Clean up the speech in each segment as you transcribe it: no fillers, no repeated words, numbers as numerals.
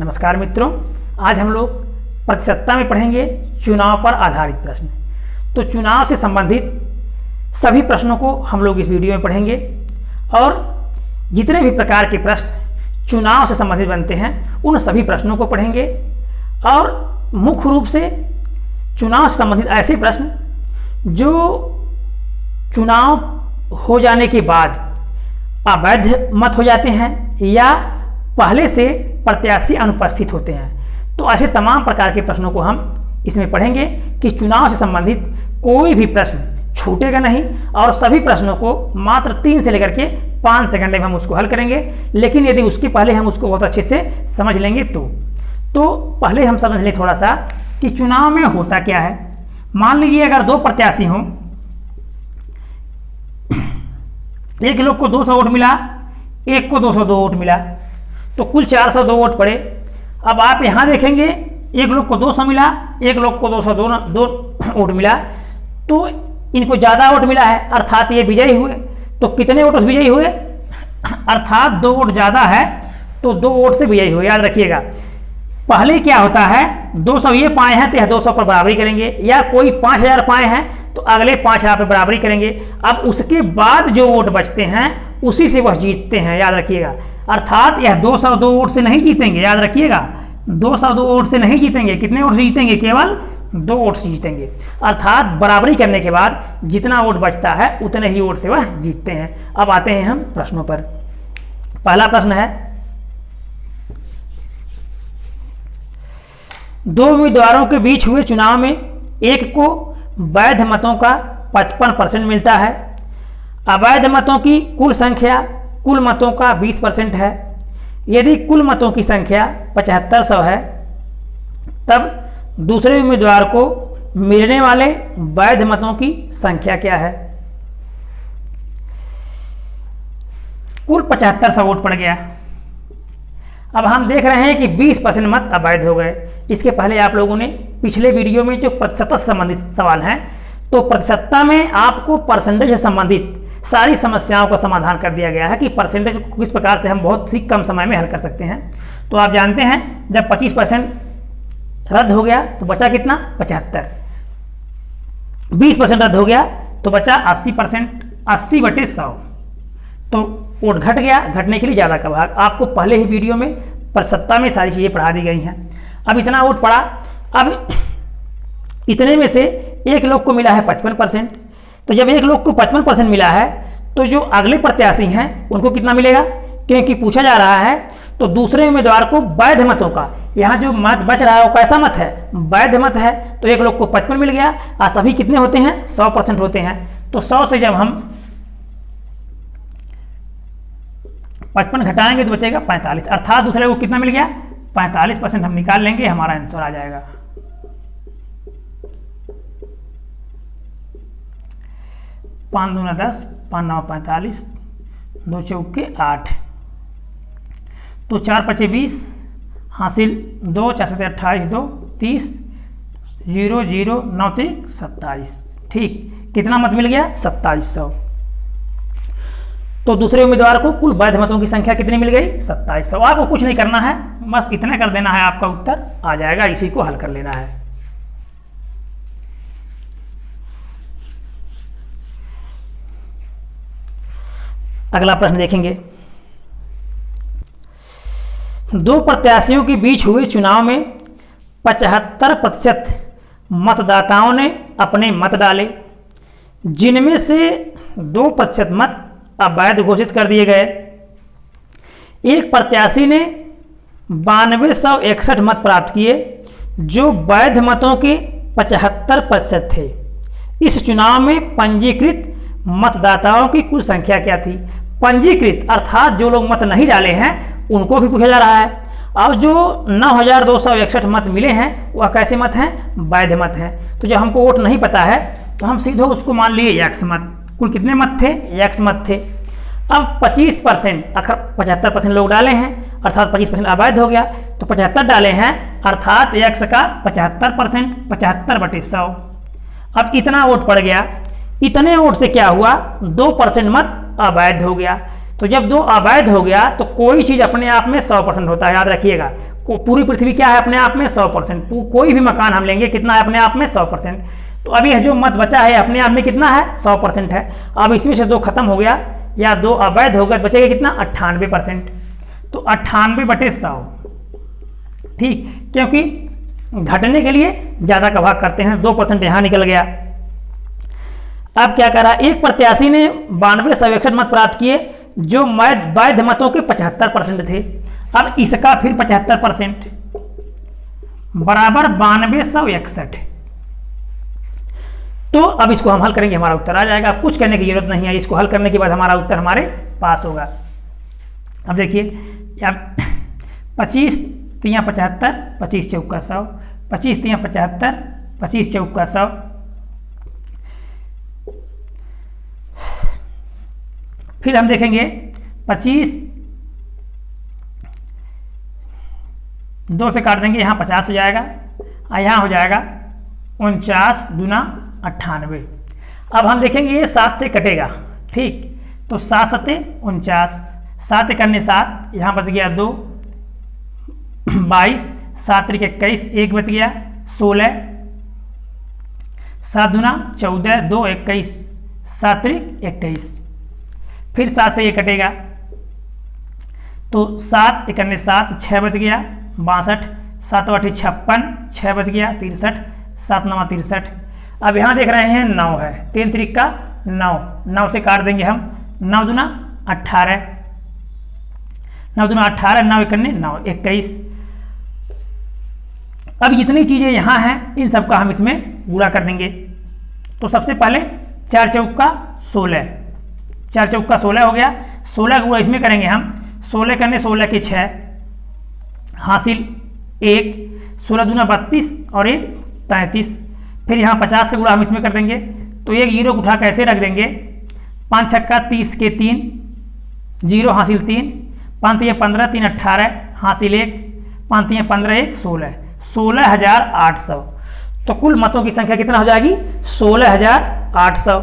नमस्कार मित्रों, आज हम लोग प्रतिशतता में पढ़ेंगे चुनाव पर आधारित प्रश्न। तो चुनाव से संबंधित सभी प्रश्नों को हम लोग इस वीडियो में पढ़ेंगे और जितने भी प्रकार के प्रश्न चुनाव से संबंधित बनते हैं उन सभी प्रश्नों को पढ़ेंगे। और मुख्य रूप से चुनाव से संबंधित ऐसे प्रश्न जो चुनाव हो जाने के बाद अवैध मत हो जाते हैं या पहले से प्रत्याशी अनुपस्थित होते हैं, तो ऐसे तमाम प्रकार के प्रश्नों को हम इसमें पढ़ेंगे कि चुनाव से संबंधित कोई भी प्रश्न छूटेगा नहीं और सभी प्रश्नों को मात्र 3 से लेकर के 5 सेकंड में हम उसको हल करेंगे। लेकिन यदि उसके पहले हम उसको बहुत अच्छे से समझ लेंगे तो पहले हम समझ लें थोड़ा सा कि चुनाव में होता क्या है। मान लीजिए अगर 2 प्रत्याशी हों, एक लोग को 200 वोट मिला, एक को 202 वोट मिला, तो कुल 402 वोट पड़े। अब आप यहाँ देखेंगे एक लोग को 200 मिला, एक लोग को 202 वोट मिला, तो इनको ज़्यादा वोट मिला है अर्थात ये विजयी हुए। तो कितने वोटों से विजयी हुए? अर्थात 2 वोट ज़्यादा है तो 2 वोट से विजयी हुए। याद रखिएगा, पहले क्या होता है 200 ये पाए हैं तो यह 200 पर बराबरी करेंगे, या कोई 5000 पाए हैं तो अगले 5000 पर बराबरी करेंगे। अब उसके बाद जो वोट बचते हैं उसी से वह जीतते हैं। याद रखिएगा, अर्थात यह 202 वोट से नहीं जीतेंगे। याद रखिएगा, 202 वोट से नहीं जीतेंगे। कितने वोट से जीतेंगे? केवल 2 वोट से जीतेंगे। अर्थात बराबरी करने के बाद जितना वोट बचता है उतने ही वोट से वह जीतते हैं। अब आते हैं हम प्रश्नों पर। पहला प्रश्न है, 2 उम्मीदवारों के बीच हुए चुनाव में एक को वैध मतों का 55% मिलता है। अवैध मतों की कुल संख्या कुल मतों का 20% है। यदि कुल मतों की संख्या 7500 है तब दूसरे उम्मीदवार को मिलने वाले वैध मतों की संख्या क्या है? कुल 7500 वोट पड़ गया। अब हम देख रहे हैं कि 20% मत अवैध हो गए। इसके पहले आप लोगों ने पिछले वीडियो में जो प्रतिशत से संबंधित सवाल हैं, तो प्रतिशतता में आपको परसेंटेज से संबंधित सारी समस्याओं का समाधान कर दिया गया है कि परसेंटेज को किस प्रकार से हम बहुत ही कम समय में हल कर सकते हैं। तो आप जानते हैं जब 25% रद्द हो गया तो बचा कितना? 75। 20% रद्द हो गया तो बचा 80%। 80/100 तो वोट घट गया। घटने के लिए ज़्यादा का भाग आपको पहले ही वीडियो में प्रतिशतता में सारी चीज़ें पढ़ा दी गई हैं। अब इतना वोट पड़ा, अब इतने में से एक लोग को मिला है 55%। तो जब एक लोग को 55% मिला है तो जो अगले प्रत्याशी हैं उनको कितना मिलेगा? क्योंकि पूछा जा रहा है तो दूसरे उम्मीदवार को वैध मतों का, यहाँ जो मत बच रहा है वो कैसा मत है? वैध मत है। तो एक लोग को 55 मिल गया और सभी कितने होते हैं? 100% होते हैं। तो 100 से जब हम 55 घटाएंगे तो बचेगा 45, अर्थात दूसरे को कितना मिल गया? 45% हम निकाल लेंगे, हमारा आंसर आ जाएगा। 5 दूना 10, 5 9 45, 2 चौके 8, तो 4 5 20 हासिल 2, 4 7 28, 2 30, 0 0 9 3 27। ठीक, कितना मत मिल गया? 2700। तो दूसरे उम्मीदवार को कुल वैध मतों की संख्या कितनी मिल गई? 2700। आपको कुछ नहीं करना है, बस इतना कर देना है, आपका उत्तर आ जाएगा। इसी को हल कर लेना है। अगला प्रश्न देखेंगे, 2 प्रत्याशियों के बीच हुए चुनाव में 75% मतदाताओं ने अपने मत डाले, जिनमें से 2% मत अवैध घोषित कर दिए गए। एक प्रत्याशी ने 9261 मत प्राप्त किए जो वैध मतों के 75% थे। इस चुनाव में पंजीकृत मतदाताओं की कुल संख्या क्या थी? पंजीकृत अर्थात जो लोग मत नहीं डाले हैं उनको भी पूछा जा रहा है। अब जो 9261 मत मिले हैं वह कैसे मत हैं? वैध मत हैं। तो जब हमको वोट नहीं पता है तो हम सीधे उसको मान लिए एक्स मत। कुल कितने मत थे? एक्स मत थे। अब 25% 75% लोग डाले हैं अर्थात 25% अवैध हो गया, तो 75 डाले हैं अर्थात एक्स का 75%, 75/100। अब इतना वोट पड़ गया। इतने वोट से क्या हुआ? 2% मत अवैध हो गया। तो जब 2 अवैध हो गया तो कोई चीज़ अपने आप में 100% होता है। याद रखिएगा, पूरी पृथ्वी क्या है अपने आप में 100%। कोई भी मकान हम लेंगे कितना है अपने आप में 100%। तो अभी जो मत बचा है अपने आप में कितना है 100% है। अब इसमें से 2 खत्म हो गया या 2 अवैध हो गए, बचेगा कितना 98%। तो 98/100, ठीक, क्योंकि घटने के लिए ज़्यादा का भाग करते हैं। 2% यहाँ निकल गया। अब क्या करा, एक प्रत्याशी ने 92 सर्वेक्षण मत प्राप्त किए जो वैध मतों के 75% थे। अब इसका फिर 75% बराबर 9261। तो अब इसको हम हल करेंगे, हमारा उत्तर आ जाएगा। अब कुछ करने की जरूरत नहीं है, इसको हल करने के बाद हमारा उत्तर हमारे पास होगा। अब देखिए, अब 25 3 75, 25 चौका 100, 25 3 75, 25 चौका 100। फिर हम देखेंगे 25 2 से काट देंगे, यहाँ 50 हो जाएगा और यहाँ हो जाएगा 49 दूना 98। अब हम देखेंगे ये 7 से कटेगा, ठीक, तो 7 7 49, 7 करने 7, यहाँ बच गया 2, 22, 7 त्रिक 21, 1 बच गया 16, 7 दूना 14, 2 21, 7 त्रिक 21। फिर 7 से ये कटेगा तो 7 1 7, 6 बच गया 62, 7 8 56, 6 बच गया 63, 7 9 63। अब यहाँ देख रहे हैं 9 है, 3 त्रिक का 9, 9 से काट देंगे हम, 9 दूना 18, 9 दूना 18, 9 1 9 21। अब जितनी चीज़ें यहाँ हैं इन सब का हम इसमें गुणा कर देंगे। तो सबसे पहले 4 चौका 16, 4 चौका 16 हो गया। 16 गुणा इसमें करेंगे हम, 16 करने 16 के 6 हासिल 1, 16 दूना 32 और 1 33। फिर यहाँ 50 का गुणा हम इसमें कर देंगे, तो एक जीरो उठा कैसे रख देंगे, 5 छक्का 30 के 3, 0 हासिल 3, 5 3 15, 3 18 हासिल 1, 5 3 15 1 16, 16,800। तो कुल मतों की संख्या कितना हो जाएगी 16,800।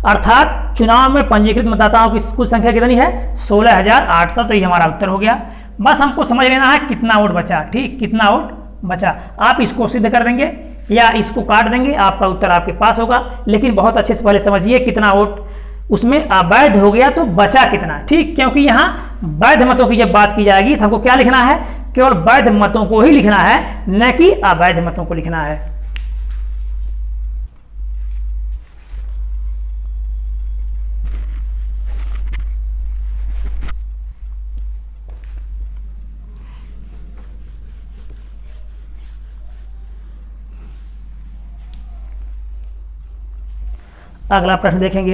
अर्थात चुनाव में पंजीकृत मतदाताओं की कुल संख्या कितनी है 16,800। तो ये हमारा उत्तर हो गया। बस हमको समझ लेना है कितना वोट बचा, ठीक, कितना वोट बचा। आप इसको सिद्ध कर देंगे या इसको काट देंगे, आपका उत्तर आपके पास होगा। लेकिन बहुत अच्छे से पहले समझिए कितना वोट उसमें अवैध हो गया तो बचा कितना, ठीक, क्योंकि यहाँ वैध मतों की जब बात की जाएगी तो हमको क्या लिखना है, केवल वैध मतों को ही लिखना है, न कि अवैध मतों को लिखना है। अगला प्रश्न देखेंगे।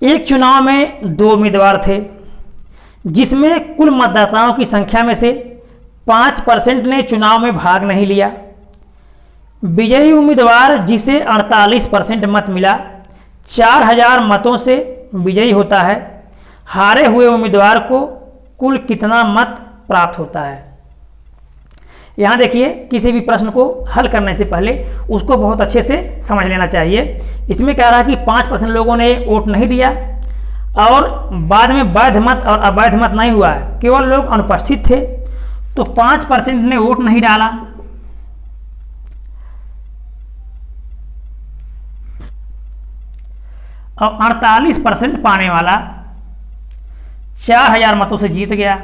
एक चुनाव में 2 उम्मीदवार थे जिसमें कुल मतदाताओं की संख्या में से 5% ने चुनाव में भाग नहीं लिया। विजयी उम्मीदवार जिसे 48% मत मिला 4000 मतों से विजयी होता है। हारे हुए उम्मीदवार को कुल कितना मत प्राप्त होता है। यहाँ देखिए, किसी भी प्रश्न को हल करने से पहले उसको बहुत अच्छे से समझ लेना चाहिए। इसमें कह रहा है कि 5% लोगों ने वोट नहीं दिया और बाद में वैध मत और अवैध मत नहीं हुआ है, केवल लोग अनुपस्थित थे। तो 5% ने वोट नहीं डाला, और 48% पाने वाला 4000 मतों से जीत गया।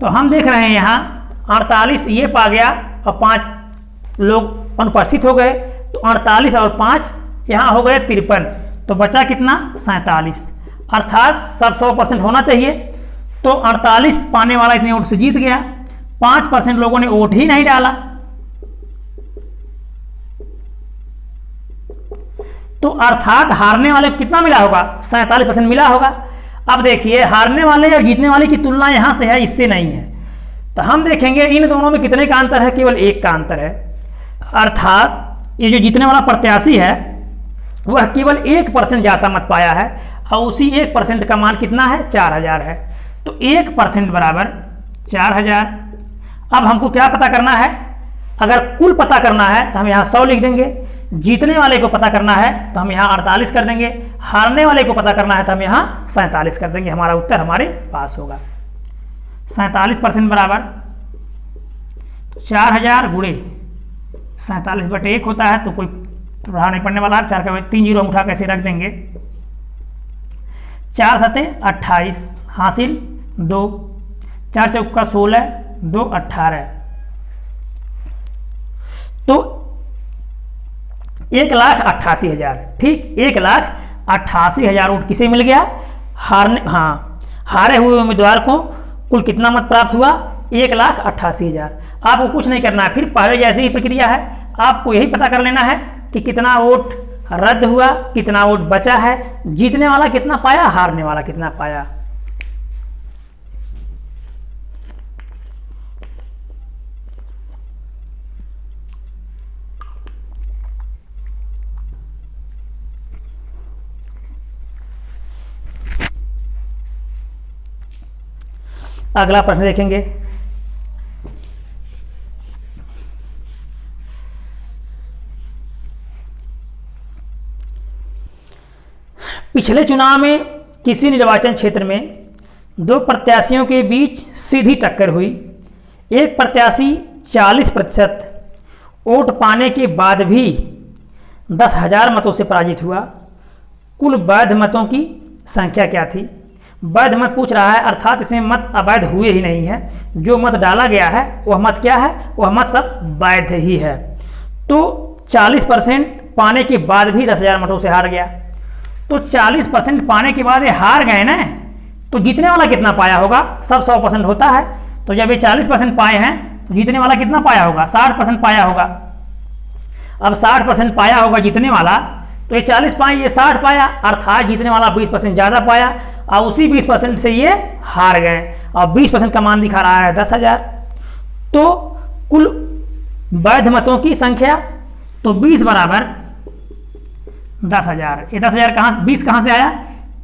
तो हम देख रहे हैं यहाँ 48 ये पा गया और 5 लोग अनुपस्थित हो गए, तो 48 और 5 यहाँ हो गए 53, तो बचा कितना 47। अर्थात सब 100% होना चाहिए, तो 48 पाने वाला इतने वोट से जीत गया। 5% लोगों ने वोट ही नहीं डाला, तो अर्थात हारने वाले को कितना मिला होगा 47% मिला होगा। अब देखिए, हारने वाले और जीतने वाले की तुलना यहाँ से है, इससे नहीं है। तो हम देखेंगे इन दोनों में कितने का अंतर है, केवल 1 का अंतर है। अर्थात ये जो जीतने वाला प्रत्याशी है वह केवल 1% ज़्यादा मत पाया है और उसी 1% का मान कितना है 4000 है। तो 1% बराबर 4000। अब हमको क्या पता करना है, अगर कुल पता करना है तो हम यहाँ 100 लिख देंगे, जीतने वाले को पता करना है तो हम यहाँ 48 कर देंगे, हारने वाले को पता करना है तो हम यहाँ 47 कर देंगे। हमारा उत्तर हमारे पास होगा। 47% बराबर 4000 गुणे 47/1 होता है, तो कोई प्रभाव नहीं पड़ने वाला है। 4 का 3 जीरो उठा कैसे रख देंगे। 4 सते 28 हासिल 2, 4 चौका 16, 2 18, तो 1,88,000। ठीक, 1,88,000 वोट किसे मिल गया? हारे हुए उम्मीदवार को कुल कितना मत प्राप्त हुआ? 1,88,000। आपको कुछ नहीं करना है, फिर पहले जैसे ही प्रक्रिया है, आपको यही पता कर लेना है कि कितना वोट रद्द हुआ, कितना वोट बचा है, जीतने वाला कितना पाया, हारने वाला कितना पाया। अगला प्रश्न देखेंगे। पिछले चुनाव में किसी निर्वाचन क्षेत्र में 2 प्रत्याशियों के बीच सीधी टक्कर हुई। एक प्रत्याशी 40% वोट पाने के बाद भी 10,000 मतों से पराजित हुआ। कुल वैध मतों की संख्या क्या थी? वैध मत पूछ रहा है, अर्थात इसमें मत अवैध हुए ही नहीं है। जो मत डाला गया है वह मत क्या है? वह मत सब वैध ही है। तो 40% पाने के बाद भी 10,000 मतों से हार गया। तो 40% पाने के बाद ये हार गए ना, तो जीतने वाला कितना पाया होगा? सब 100% होता है, तो जब ये 40% पाए हैं तो जीतने वाला कितना पाया होगा? 60% पाया होगा। अब 60% पाया होगा जीतने वाला, तो ये 40 पाए, ये 60 पाया, अर्थात जीतने वाला 20% ज़्यादा पाया, और उसी 20% से ये हार गए। और 20% का मान दिखा रहा है 10,000। तो कुल वैध मतों की संख्या, तो 20 बराबर 10,000। ये 10,000 कहाँ, 20 कहाँ से आया?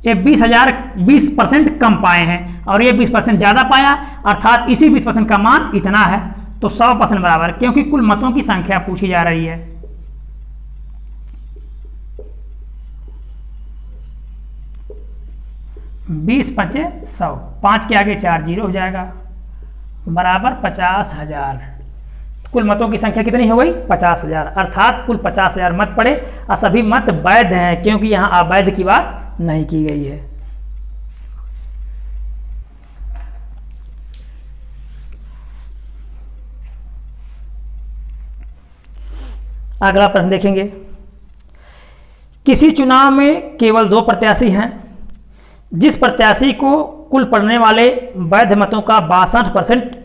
ये 20,000 20% कम पाए हैं, और ये 20% ज़्यादा पाया, अर्थात इसी 20% का मान इतना है। तो 100% बराबर, क्योंकि कुल मतों की संख्या पूछी जा रही है। 20 पचे 100, 5 के आगे 4 जीरो हो जाएगा, बराबर 50,000। कुल मतों की संख्या कितनी हो गई? 50,000। अर्थात कुल 50,000 मत पड़े, और सभी मत वैध हैं, क्योंकि यहाँ अवैध की बात नहीं की गई है। अगला प्रश्न देखेंगे। किसी चुनाव में केवल 2 प्रत्याशी हैं। जिस प्रत्याशी को कुल पड़ने वाले वैध मतों का 62%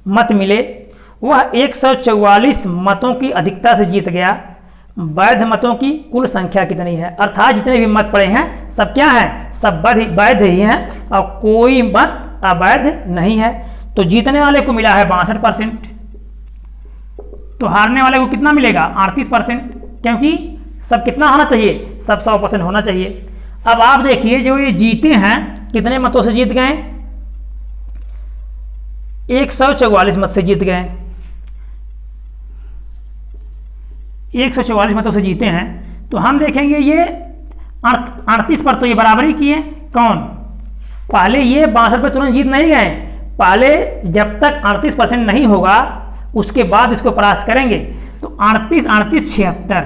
मत मिले, वह 144 मतों की अधिकता से जीत गया। वैध मतों की कुल संख्या कितनी है? अर्थात जितने भी मत पड़े हैं सब क्या है? सब वैध ही हैं, और कोई मत अवैध नहीं है। तो जीतने वाले को मिला है 62%, तो हारने वाले को कितना मिलेगा? 38%, क्योंकि सब कितना होना चाहिए? सब 100% होना चाहिए। अब आप देखिए, जो ये जीते हैं कितने मतों से जीत गए? 144 मत से जीत गए। 144 मतों से जीते हैं, तो हम देखेंगे ये 38 पर तो ये बराबरी किए। कौन? पहले ये 62 पर तुरंत जीत नहीं गए, पहले जब तक 38% नहीं होगा उसके बाद इसको परास्त करेंगे। तो 38 38 76,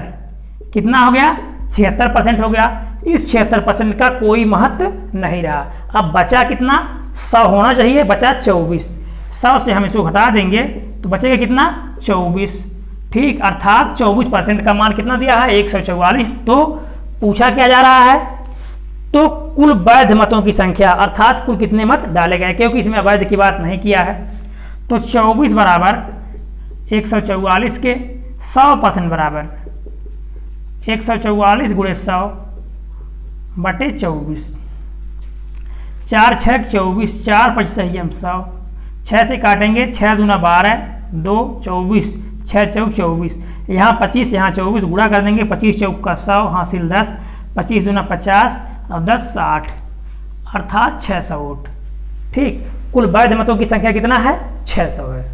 कितना हो गया? 76% हो गया। इस 76% का कोई महत्व नहीं रहा। अब बचा कितना? 100 होना चाहिए, बचा 24। 100 से हम इसको घटा देंगे तो बचेगा कितना? 24। ठीक, अर्थात 24% का मान कितना दिया है? 144। तो पूछा क्या जा रहा है? तो कुल वैध मतों की संख्या, अर्थात कुल कितने मत डाले गए, क्योंकि इसमें अवैध की बात नहीं किया है। तो 24 बराबर 144 के 100% बराबर 144 गुणे 100 बटे 24। 4 6 24, 4 5 सही 100, 6 से काटेंगे, 6 दूना 12, 2 24, 6 चौक 24, यहाँ 25, यहाँ 24, गुणा कर देंगे, 25 चौक का 100 हासिल 10, 25 दूना 50 और 10 60, अर्थात 600 वोट। ठीक, कुल वैध मतों की संख्या कितना है? 600 है।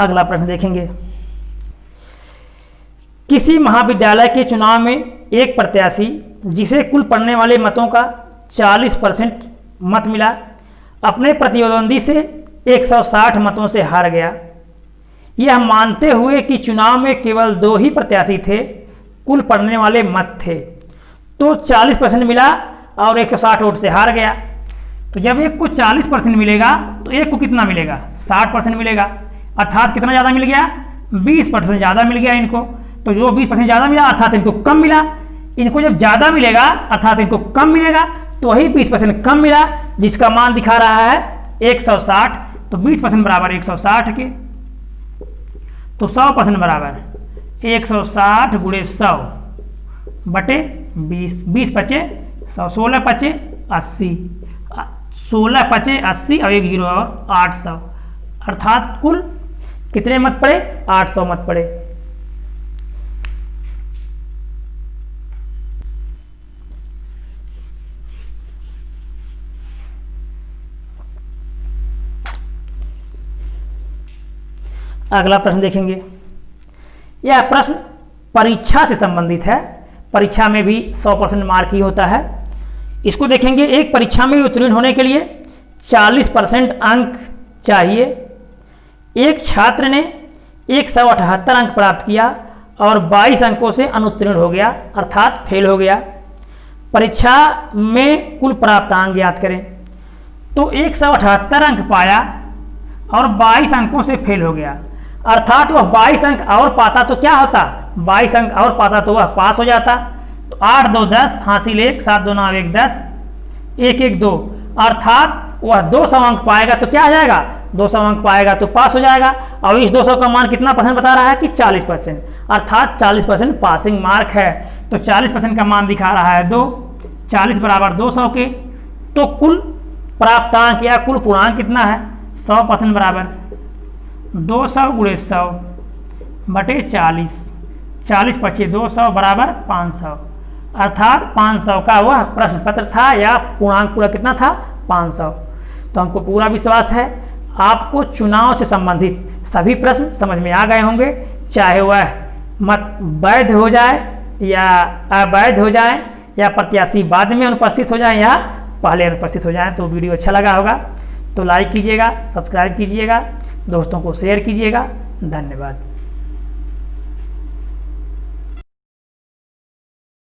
अगला प्रश्न देखेंगे। किसी महाविद्यालय के चुनाव में एक प्रत्याशी जिसे कुल पड़ने वाले मतों का 40% मत मिला, अपने प्रतिद्वंदी से 160 मतों से हार गया। यह मानते हुए कि चुनाव में केवल 2 ही प्रत्याशी थे, कुल पड़ने वाले मत थे, तो 40% मिला और 160 वोट से हार गया। तो जब एक को 40% मिलेगा तो एक को कितना मिलेगा? 60% मिलेगा, अर्थात कितना ज़्यादा मिल गया? 20% ज़्यादा मिल गया इनको। तो जो 20% ज़्यादा मिला अर्थात इनको कम मिला। इनको जब ज़्यादा मिलेगा अर्थात इनको कम मिलेगा, तो वही 20% कम मिला, जिसका मान दिखा रहा है 160। तो 20% बराबर 160 के, तो 100% बराबर 160 गुणे 100 बटे 20। 20 पचे 100, 16 पचे 80, 16 पचे 80 और 1 जीरो और 800, अर्थात कुल कितने मत पड़े? 800 मत पड़े। अगला प्रश्न देखेंगे। यह प्रश्न परीक्षा से संबंधित है, परीक्षा में भी 100% मार्क ही होता है। इसको देखेंगे। एक परीक्षा में उत्तीर्ण होने के लिए 40% अंक चाहिए। एक छात्र ने 178 अंक प्राप्त किया और 22 अंकों से अनुत्तीर्ण हो गया, अर्थात फेल हो गया। परीक्षा में कुल प्राप्त अंक ज्ञात करें। तो 178 अंक पाया और 22 अंकों से फेल हो गया, अर्थात वह 22 अंक और पाता तो क्या होता? 22 अंक और पाता तो वह पास हो जाता। तो 8 2 10 हासिल 1, 7 2 9 1 10, 1 1 2, अर्थात वह 200 अंक पाएगा तो क्या आ जाएगा? 200 अंक पाएगा तो पास हो जाएगा। और इस 200 का मान कितना परसेंट बता रहा है कि 40%, अर्थात 40% पासिंग मार्क है। तो 40% का मान दिखा रहा है 2, 40 बराबर 200 के। तो कुल प्राप्तांक या कुल पूर्णांक कितना है? 100% बराबर 200 गुणे 100 बटे 40, 40 पचे 200 बराबर 500, अर्थात 500 का वह प्रश्न पत्र था या पूर्णांक पूरा कितना था? 500। तो हमको पूरा विश्वास है आपको चुनाव से संबंधित सभी प्रश्न समझ में आ गए होंगे, चाहे वह मत वैध हो जाए या अवैध हो जाए, या प्रत्याशी बाद में अनुपस्थित हो जाए या पहले अनुपस्थित हो जाए। तो वीडियो अच्छा लगा होगा तो लाइक कीजिएगा, सब्सक्राइब कीजिएगा, दोस्तों को शेयर कीजिएगा। धन्यवाद।